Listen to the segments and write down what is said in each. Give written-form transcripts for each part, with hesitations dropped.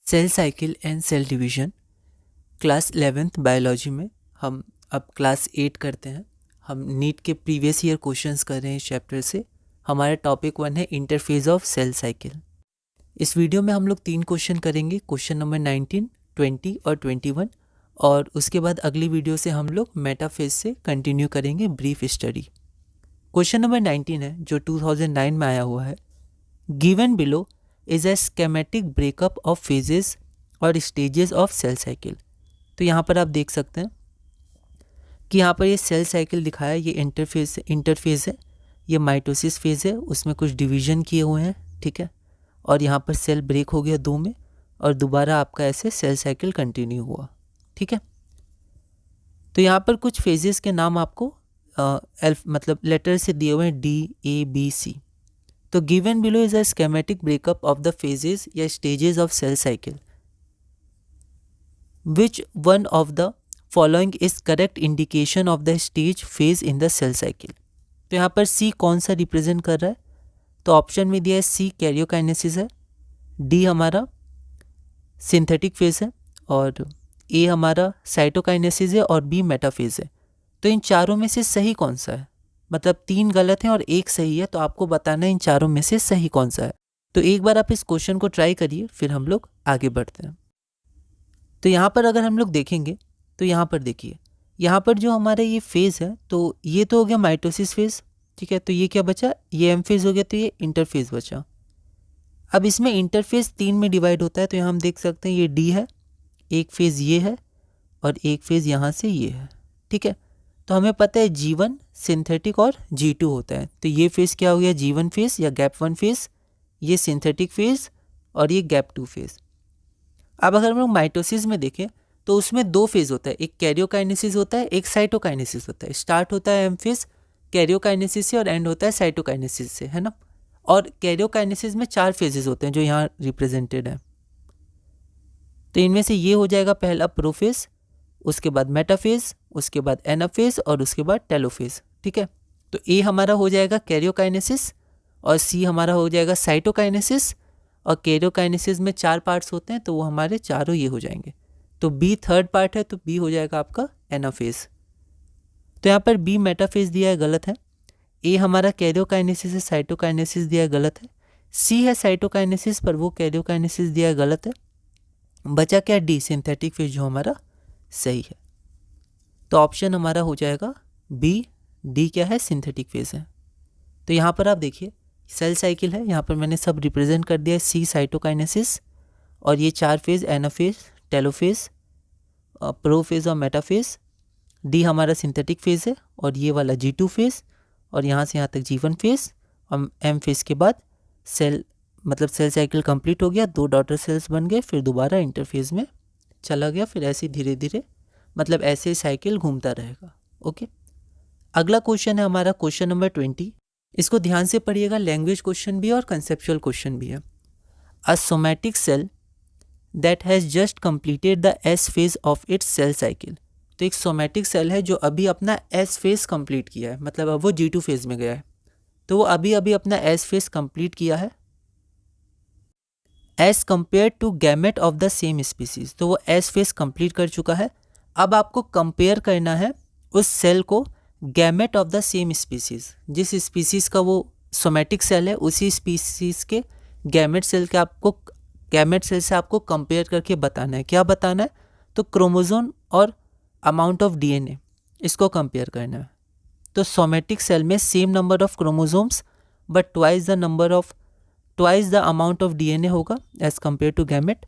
Cell cycle and cell division class 11th biology में हम अब क्लास 8 करते हैं। हम नीट के प्रीवियस ईयर क्वेश्चंस कर रहे हैं इस चैप्टर से। हमारा टॉपिक 1 है इंटरफेज ऑफ सेल साइकिल। इस वीडियो में हम लोग 3 क्वेश्चन करेंगे, क्वेश्चन नंबर 19, 20 और 21, और उसके बाद अगली वीडियो से हम लोग मेटाफेज से कंटिन्यू करेंगे ब्रीफ स्टडी। क्वेश्चन नंबर 19 है जो 2009 में आया हुआ है। Given below is a schematic breakup of phases और स्टेजेस ऑफ सेल साइकिल। तो यहाँ पर आप देख सकते हैं कि यहाँ पर ये सेल साइकिल दिखाया है, ये इंटरफेज है, ये माइटोसिस फेज है, उसमें कुछ डिवीजन किए हुए हैं, ठीक है। और यहाँ पर सेल ब्रेक हो गया 2 में और दोबारा आपका ऐसे सेल साइकिल कंटिन्यू हुआ, ठीक है। तो यहाँ पर कुछ फेजेस के नाम आपको मतलब लेटर से दिए हुए हैं, D, A, B, C। तो given below is a schematic breakup of the phases या stages of cell cycle. Which one of the following is correct indication of the stage phase in the cell cycle. तो यहाँ पर C कौन सा represent कर रहा है? तो ऑप्शन में दिया है C कैरियोकाइनेसिस है, D हमारा सिंथेटिक फेज है, और A हमारा साइटोकाइनेसिस है, और B मेटाफेज है। तो इन चारों में से सही कौन सा है? मतलब 3 गलत हैं और 1 सही है, तो आपको बताना है इन चारों में से सही कौन सा है। तो एक बार आप इस क्वेश्चन को ट्राई करिए, फिर हम लोग आगे बढ़ते हैं। तो यहाँ पर अगर हम लोग देखेंगे तो यहाँ पर देखिए, यहाँ पर जो हमारा ये फेज़ है, तो ये तो हो गया माइटोसिस फेज़, ठीक है। तो ये क्या बचा? ये एम फेज़ हो गया, तो ये इंटरफेज़ बचा। अब इसमें इंटरफेज़ 3 में डिवाइड होता है, तो यहाँ हम देख सकते हैं ये डी है, एक फेज़ ये है, और एक फेज़ यहाँ से ये है, ठीक है। तो हमें पता है G1 सिंथेटिक और G2 होता है। तो ये फेज़ क्या हो गया? G1 फेज़ या गैप 1 फेज़, ये सिंथेटिक फेज़, और ये गैप 2 फेज़। अब अगर हम लोग माइटोसिस में देखें तो उसमें 2 फेज़ होता है, एक कैरियोकाइनेसिस होता है, एक साइटोकाइनेसिस होता है। स्टार्ट होता है एम फेज़ कैरियोकाइनेसिस से और एंड होता है साइटोकाइनेसिस से, है ना। और कैरियोकाइनेसिस में 4 फेजेस होते हैं जो यहाँ रिप्रेजेंटेड है। तो इनमें से ये हो जाएगा पहला प्रोफेज, उसके बाद मेटाफेज, उसके बाद एनाफेज, और उसके बाद टेलोफेज, ठीक है। तो ए हमारा हो जाएगा कैरियोकाइनेसिस, और सी हमारा हो जाएगा साइटोकाइनेसिस, और कैरियोकाइनेसिस में 4 पार्ट्स होते हैं, तो वो हमारे चारों ये हो जाएंगे। तो बी थर्ड पार्ट है, तो बी हो जाएगा आपका एनाफेज। तो यहाँ पर बी मेटाफेज दिया है, गलत है। ए हमारा कैरियोकाइनेसिस है, साइटोकाइनेसिस दिया है, गलत है। सी है साइटोकाइनेसिस, पर वो कैरियोकाइनेसिस दिया है, गलत है। बचा क्या? डी सिंथेटिक फेज, जो हमारा सही है। तो ऑप्शन हमारा हो जाएगा बी, डी क्या है? सिंथेटिक फेज है। तो यहाँ पर आप देखिए सेल साइकिल है, यहाँ पर मैंने सब रिप्रेजेंट कर दिया है, सी साइटोकाइनेसिस, और ये 4 फेज एनाफेज, टेलोफेज, प्रोफेज और मेटाफेज। डी हमारा सिंथेटिक फेज है, और ये वाला G2 फेज, और यहाँ से यहाँ तक G1 फेज, और एम फेज के बाद सेल सेल साइकिल कंप्लीट हो गया, 2 डॉटर सेल्स बन गए, फिर दोबारा इंटरफेज में चला गया, फिर ऐसे धीरे धीरे ऐसे साइकिल घूमता रहेगा। ओके, अगला क्वेश्चन है हमारा क्वेश्चन नंबर 20। इसको ध्यान से पढ़िएगा, लैंग्वेज क्वेश्चन भी है और कंसेप्चुअल क्वेश्चन भी है। A somatic cell that has just completed the S phase of its cell cycle. तो एक सोमैटिक सेल है जो अभी अपना एस फेज कंप्लीट किया है, मतलब अब वो G2 फेज में गया है, तो वो अभी अभी अपना एस फेज कंप्लीट किया है as compared to gamete of the same species. तो वो एस फेज कंप्लीट कर चुका है। अब आपको कंपेयर करना है उस सेल को gamete of the same species, जिस स्पीसीज का वो सोमैटिक सेल है उसी स्पीसीज के गैमेट सेल के गैमेट सेल से आपको कंपेयर करके बताना है। क्या बताना है? तो क्रोमोसोम और अमाउंट ऑफ DNA, इसको कंपेयर करना है। तो सोमैटिक सेल में same number of chromosomes but twice the amount of DNA होगा एज कंपेयर टू गैमेट।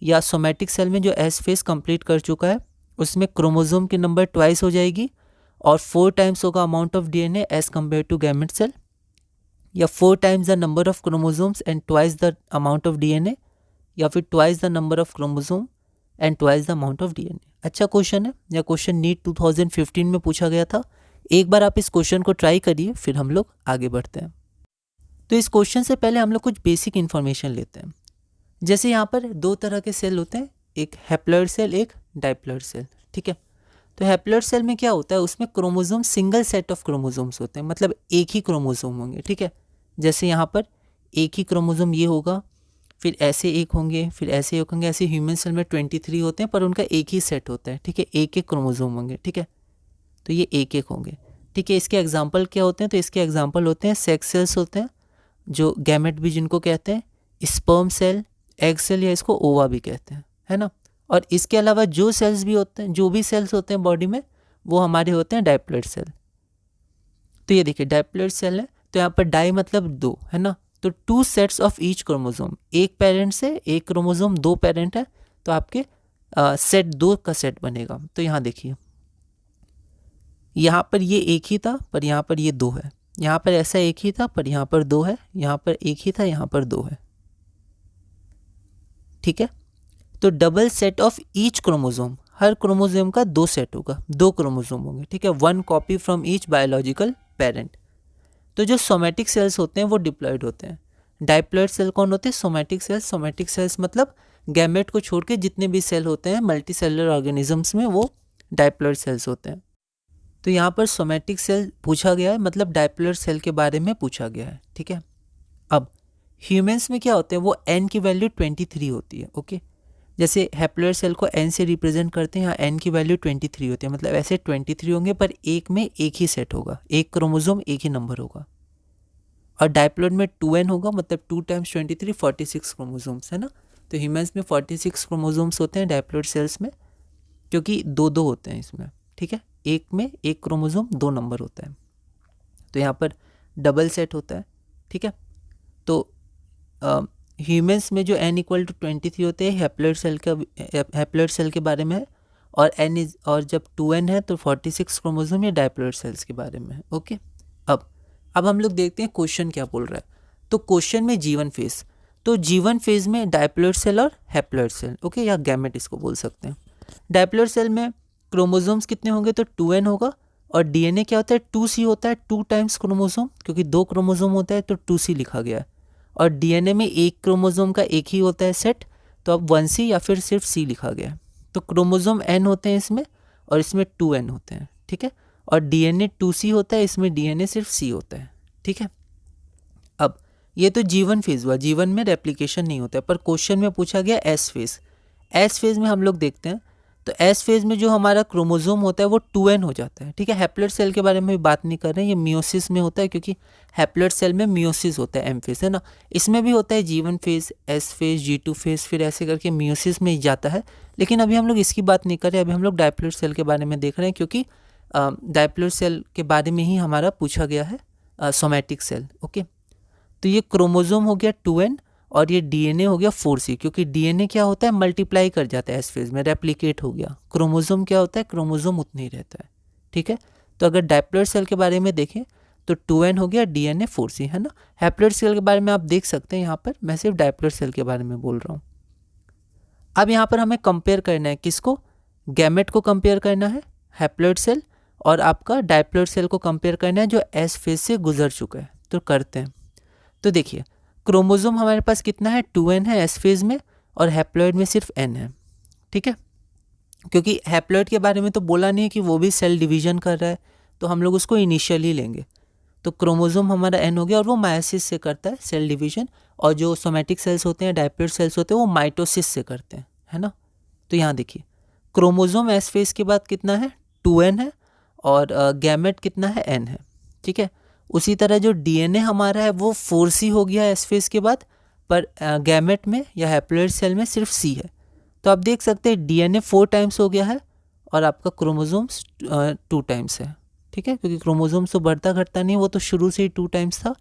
या सोमैटिक सेल में जो एस फेज कंप्लीट कर चुका है उसमें क्रोमोसोम की नंबर ट्वाइस हो जाएगी, और 4 टाइम्स होगा amount of DNA as compared to gamete cell. या 4 times the number of chromosomes and twice the amount of DNA, या फिर twice the number of chromosome and twice the amount of DNA। अच्छा question है, या question NEET 2015 में पूछा गया था। एक बार आप इस क्वेश्चन को ट्राई करिए, फिर हम लोग आगे बढ़ते हैं। तो इस क्वेश्चन से पहले हम लोग कुछ बेसिक इन्फॉर्मेशन लेते हैं। जैसे यहाँ पर 2 तरह के सेल होते हैं, एक हैप्लॉइड सेल, एक डाइप्लॉइड सेल, ठीक है। तो हैप्लॉइड सेल में क्या होता है? उसमें chromosome single set of chromosomes होते हैं, मतलब एक ही क्रोमोसोम होंगे, ठीक है। जैसे यहाँ पर एक ही क्रोमोसोम ये होगा, फिर ऐसे एक होंगे, फिर ऐसे एक होंगे। ऐसे ह्यूमन सेल में 23 होते हैं पर उनका एक ही सेट होता है, ठीक है, एक एक क्रोमोसोम होंगे, ठीक है, तो ये एक एक होंगे, ठीक है। इसके एग्जाम्पल क्या होते हैं, तो इसके एग्जाम्पल होते हैं सेक्स सेल्स होते हैं, जो गैमेट भी जिनको कहते हैं, स्पर्म सेल, एग सेल, या इसको ओवा भी कहते हैं, है ना। और इसके अलावा जो सेल्स भी होते हैं, जो भी सेल्स होते हैं बॉडी में, वो हमारे होते हैं डाइप्लॉइड सेल। तो ये देखिए डाइप्लॉइड सेल है, तो यहाँ पर डाई मतलब दो, है ना, तो 2 सेट्स ऑफ ईच क्रोमोसोम, एक पेरेंट से एक क्रोमोसोम, 2 पेरेंट है, तो आपके सेट 2 का सेट बनेगा। तो यहाँ देखिए, यहाँ पर ये एक ही था पर यहाँ पर ये 2 है, यहाँ पर ऐसा एक ही था पर यहाँ पर 2 है, यहाँ पर एक ही था, यहाँ पर 2 है, ठीक है। तो double set of each chromosome, her chromosome का 2 सेट होगा, 2 क्रोमोसोम होंगे, ठीक है, 1 copy from each biological parent. तो जो सोमैटिक सेल्स होते हैं वो डिप्लॉयड होते हैं। डाइप्लॉयड सेल कौन होते हैं, सोमैटिक सेल्स। सोमैटिक सेल्स मतलब गैमेट को छोड़ के जितने भी सेल होते हैं मल्टी सेलुलर ऑर्गेनिजम्स में, वो डाइप्लॉयड सेल्स होते हैं। तो यहाँ पर सोमैटिक सेल पूछा गया है, मतलब डाइप्लॉयड सेल के बारे में पूछा गया है, ठीक है। अब ह्यूमंस में क्या होते हैं, वो n की वैल्यू 23 होती है, ओके। जैसे हैप्लॉयड सेल को n से रिप्रेजेंट करते हैं, यहाँ n की वैल्यू 23 होती है, मतलब ऐसे 23 होंगे पर एक में एक ही सेट होगा, एक क्रोमोसोम एक ही नंबर होगा। और डाइप्लॉयड में 2n होगा, मतलब 2 टाइम्स 23 46 क्रोमोसोम्स, है ना। तो ह्यूमंस में 46 क्रोमोसोम्स होते हैं डाइप्लॉयड सेल्स में, क्योंकि 2-2 होते हैं इसमें, ठीक है, एक में एक क्रोमोसोम 2 नंबर होता है, तो यहाँ पर डबल सेट होता है, ठीक है। तो ह्यूमंस में जो n इक्वल टू 23 होते हैं हैप्लॉयड सेल के बारे में है, और जब 2n है तो 46 क्रोमोसोम या डाइप्लॉयड सेल्स के बारे में है, ओके। अब हम लोग देखते हैं क्वेश्चन क्या बोल रहा है। तो क्वेश्चन में जीवन फेज, तो जीवन फेज में डाइप्लॉयड सेल और हैप्लॉयड सेल, ओके, या गैमेट इसको बोल सकते हैं। डाइप्लॉयड सेल में क्रोमोसोम्स कितने होंगे, तो 2n होगा, और डीएनए क्या होता है, 2c होता है, 2 टाइम्स क्रोमोसोम, क्योंकि 2 क्रोमोसोम होता है तो 2c लिखा गया है। और डीएनए में एक क्रोमोसोम का एक ही होता है सेट, तो अब 1c या फिर सिर्फ c लिखा गया है। तो क्रोमोसोम n होते हैं इसमें, और इसमें 2n होते हैं, ठीक है। और डीएनए 2c होता है, इसमें डीएनए सिर्फ c होता है, ठीक है। अब ये तो जीवन फेज हुआ, जीवन में रेप्लिकेशन नहीं होता है, पर क्वेश्चन में पूछा गया एस फेज। एस फेज में हम लोग देखते हैं, तो एस फेज में जो हमारा क्रोमोसोम होता है वो 2n हो जाता है, ठीक है। हैप्लॉयड सेल के बारे में भी बात नहीं कर रहे हैं, ये मियोसिस में होता है, क्योंकि हैप्लॉयड सेल में मियोसिस होता है, एम फेज, है ना। इसमें भी होता है जीवन phase, S phase, G2 phase, फिर ऐसे करके मियोसिस में ही जाता है। लेकिन अभी हम लोग इसकी बात नहीं कर रहे, अभी हम लोग डाइप्लॉयड सेल के बारे में देख रहे हैं, क्योंकि डाइप्लॉयड सेल के बारे में ही हमारा पूछा गया है सोमैटिक सेल, ओके। तो ये क्रोमोसोम हो गया 2n, और ये डीएनए हो गया 4c, क्योंकि डीएनए क्या होता है, मल्टीप्लाई कर जाता है एस फेज में, रेप्लिकेट हो गया। क्रोमोसोम क्या होता है, क्रोमोसोम उतना ही रहता है, ठीक है। तो अगर डाइप्लॉयड सेल के बारे में देखें तो 2n हो गया, डीएनए 4c, है ना। हैप्लॉयड सेल के बारे में आप देख सकते हैं, यहाँ पर मैं सिर्फ डाइप्लॉयड सेल के बारे में बोल रहा हूँ। अब यहाँ पर हमें कंपेयर करना है, किसको, गैमेट को कंपेयर करना है, हैप्लॉयड सेल, और आपका डाइप्लॉयड सेल को कंपेयर करना है जो एस फेज से गुजर चुका है। तो करते हैं। तो देखिए क्रोमोसोम हमारे पास कितना है, 2n है एस फेज में, और हैप्लॉयड में सिर्फ n है, ठीक है। क्योंकि हैप्लॉयड के बारे में तो बोला नहीं है कि वो भी सेल डिवीजन कर रहा है, तो हम लोग उसको इनिशियली लेंगे। तो क्रोमोसोम हमारा n हो गया, और वो मायोसिस से करता है सेल डिवीजन, और जो सोमैटिक सेल्स होते हैं, डाइप्लॉयड सेल्स होते हैं, वो माइटोसिस से करते हैं, है ना। तो यहाँ देखिए क्रोमोसोम एस फेज के बाद कितना है, 2n है, और गैमेट कितना है, n है, ठीक है। उसी तरह जो डीएनए हमारा है वो 4c हो गया एस फेज के बाद, पर गैमेट में या हैप्लॉयड सेल में सिर्फ c है। तो आप देख सकते हैं डीएनए 4 टाइम्स हो गया है, और आपका क्रोमोसोम्स 2 टाइम्स है, ठीक है, क्योंकि क्रोमोसोम्स तो बढ़ता घटता नहीं, वो तो शुरू से ही 2 टाइम्स था,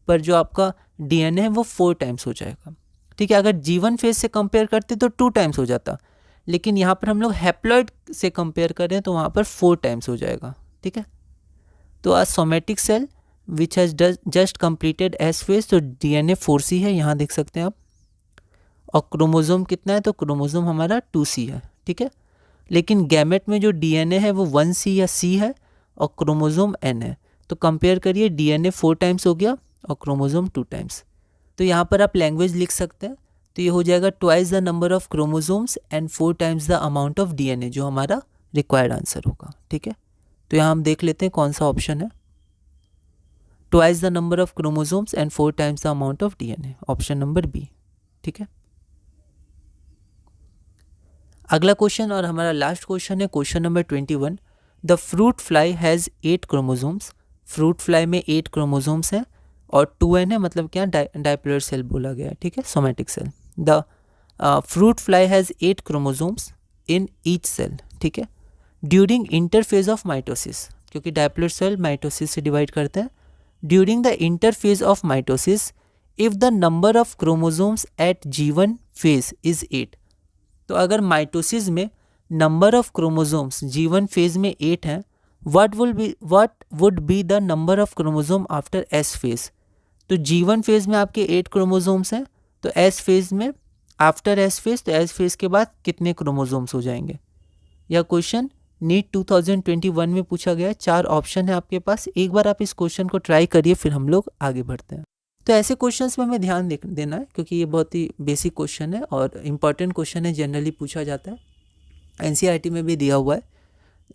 पर जो आपका डीएनए है वो 4 टाइम्स हो जाएगा, ठीक है। अगर जीवन फेज से कंपेयर करते तो 2 टाइम्स हो जाता, लेकिन यहाँ पर हम लोग हैप्लॉयड से कंपेयर करें तो वहाँ पर 4 टाइम्स हो जाएगा, ठीक है। तो a somatic cell which has just completed S phase, तो डीएनए 4c है, यहाँ देख सकते हैं आप। और क्रोमोसोम कितना है, तो क्रोमोसोम हमारा 2c है, ठीक है। लेकिन गैमेट में जो डीएनए है वो 1c या c है, और क्रोमोसोम n है। तो कंपेयर करिए, डीएनए 4 टाइम्स हो गया और क्रोमोसोम 2 टाइम्स। तो यहाँ पर आप लैंग्वेज लिख सकते हैं, तो ये हो जाएगा twice the number of chromosomes and 4 times the amount of DNA, जो हमारा रिक्वायर्ड आंसर होगा, ठीक है। तो यहाँ हम देख लेते हैं कौन सा ऑप्शन है, twice the number of chromosomes and 4 times the amount of DNA, option number B, ठीक है। अगला क्वेश्चन और हमारा लास्ट क्वेश्चन है question number 21। The fruit fly has 8 chromosomes. Fruit fly में 8 क्रोमोसोम्स हैं और 2n है, मतलब क्या डायप्लॉइड सेल बोला गया है, ठीक है, somatic cell. The fruit fly has 8 chromosomes in each cell, ठीक है, ड्यूरिंग इंटरफेज ऑफ माइटोसिस, क्योंकि डायप्लॉइड सेल माइटोसिस से डिवाइड करते हैं। During the interphase of mitosis if the number of chromosomes at G1 phase is 8। तो अगर mitosis में number of chromosomes G1 phase में 8 हैं, what would be the number of chromosome after S phase. तो G1 phase में आपके 8 chromosomes हैं, तो S फेज में आफ्टर S फेज, तो S फेज के बाद कितने क्रोमोसोम्स हो जाएंगे। यह क्वेश्चन नीट 2021 में पूछा गया है। 4 ऑप्शन है आपके पास, एक बार आप इस क्वेश्चन को ट्राई करिए, फिर हम लोग आगे बढ़ते हैं। तो ऐसे क्वेश्चंस में हमें ध्यान देना है, क्योंकि ये बहुत ही बेसिक क्वेश्चन है और इम्पॉर्टेंट क्वेश्चन है, जनरली पूछा जाता है, NCERT में भी दिया हुआ है,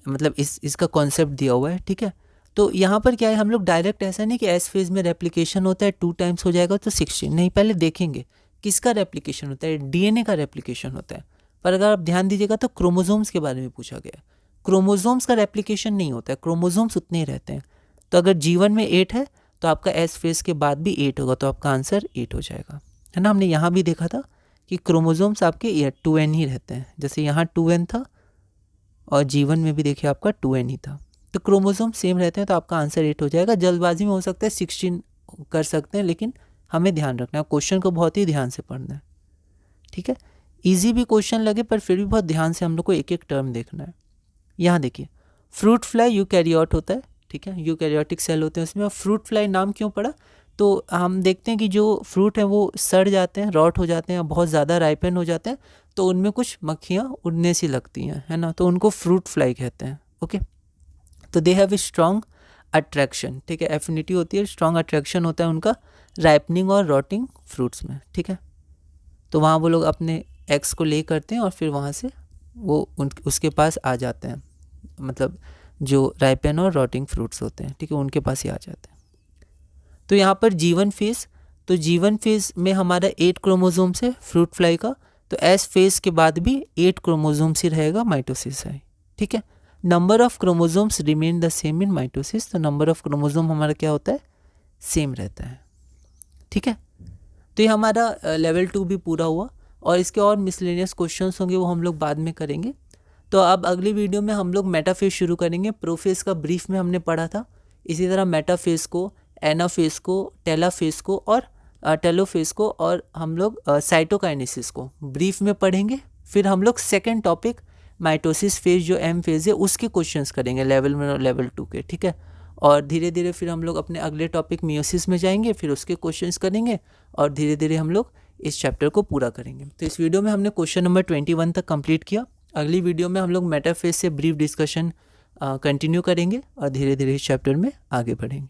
मतलब इसका कॉन्सेप्ट दिया हुआ है, ठीक है। तो यहाँ पर क्या है, हम लोग डायरेक्ट ऐसा नहीं कि एस फेज में रेप्लिकेशन होता है 2 टाइम्स हो जाएगा तो 16, नहीं, पहले देखेंगे किसका रेप्लिकेशन होता है, DNA का रेप्लिकेशन होता है। पर अगर आप ध्यान दीजिएगा तो क्रोमोसोम्स के बारे में पूछा गया है, क्रोमोसोम्स का रेप्लिकेशन नहीं होता है, क्रोमोसोम्स उतने ही रहते हैं। तो अगर G1 में 8 है तो आपका एस फेज के बाद भी 8 होगा, तो आपका आंसर 8 हो जाएगा, है ना। हमने यहाँ भी देखा था कि क्रोमोसोम्स आपके 2n ही रहते हैं, जैसे यहाँ 2n था और G1 में भी देखिए आपका 2n ही था, तो क्रोमोसोम सेम रहते हैं, तो आपका आंसर 8 हो जाएगा। जल्दबाजी में हो सकता है 16 कर सकते हैं, लेकिन हमें ध्यान रखना है, क्वेश्चन को बहुत ही ध्यान से पढ़ना है, ठीक है। ईजी भी क्वेश्चन लगे पर फिर भी बहुत ध्यान से हम लोग को एक एक टर्म देखना है। यहाँ देखिए, फ्रूट फ्लाई यूकैरियोट होता है, ठीक है, यूकैरियोटिक सेल होते हैं उसमें। फ्रूट फ्लाई नाम क्यों पड़ा, तो हम देखते हैं कि जो फ्रूट हैं वो सड़ जाते हैं, रॉट हो जाते हैं, बहुत ज़्यादा राइपन हो जाते हैं, तो उनमें कुछ मक्खियाँ उड़ने सी लगती हैं, है ना, तो उनको फ्रूट फ्लाई कहते हैं, ओके। तो they have a strong attraction, ठीक है, एफिनिटी होती है, स्ट्रॉन्ग अट्रैक्शन होता है उनका राइपनिंग और रॉटिंग फ्रूट्स में, ठीक है। तो वहाँ वो लोग अपने एग्स को ले करते हैं और फिर वहाँ से वो उसके पास आ जाते हैं, मतलब जो राइपन और रॉटिंग फ्रूट्स होते हैं, ठीक है, उनके पास ही आ जाते हैं। तो यहाँ पर G1 फेज, तो G1 फेज में हमारा 8 क्रोमोसोम्स है फ्रूट फ्लाई का, तो S फेज के बाद भी 8 क्रोमोसोम्स ही रहेगा, माइटोसिस है, ठीक है। Number of chromosomes remain the same in mitosis, तो नंबर ऑफ क्रोमोसोम हमारा क्या होता है, सेम रहता है, ठीक है। तो ये हमारा लेवल 2 भी पूरा हुआ, और इसके और मिसलेनियस क्वेश्चंस होंगे वो हम लोग बाद में करेंगे। तो अब अगली वीडियो में हम लोग मेटाफेज शुरू करेंगे। प्रोफेज का ब्रीफ में हमने पढ़ा था, इसी तरह मेटाफेज को, एनाफेज को, टेलाफेज को और टेलोफेज को, और हम लोग साइटोकाइनेसिस को ब्रीफ में पढ़ेंगे। फिर हम लोग सेकेंड टॉपिक माइटोसिस फेज जो M फेज है उसके क्वेश्चंस करेंगे लेवल 1 और लेवल 2 के, ठीक है। और धीरे धीरे फिर हम लोग अपने अगले टॉपिक मियोसिस में जाएंगे, फिर उसके क्वेश्चंस करेंगे और धीरे धीरे हम लोग इस चैप्टर को पूरा करेंगे। तो इस वीडियो में हमने क्वेश्चन नंबर 21 तक कंप्लीट किया। अगली वीडियो में हम लोग मेटाफेज से ब्रीफ डिस्कशन कंटिन्यू करेंगे और धीरे धीरे इस चैप्टर में आगे बढ़ेंगे।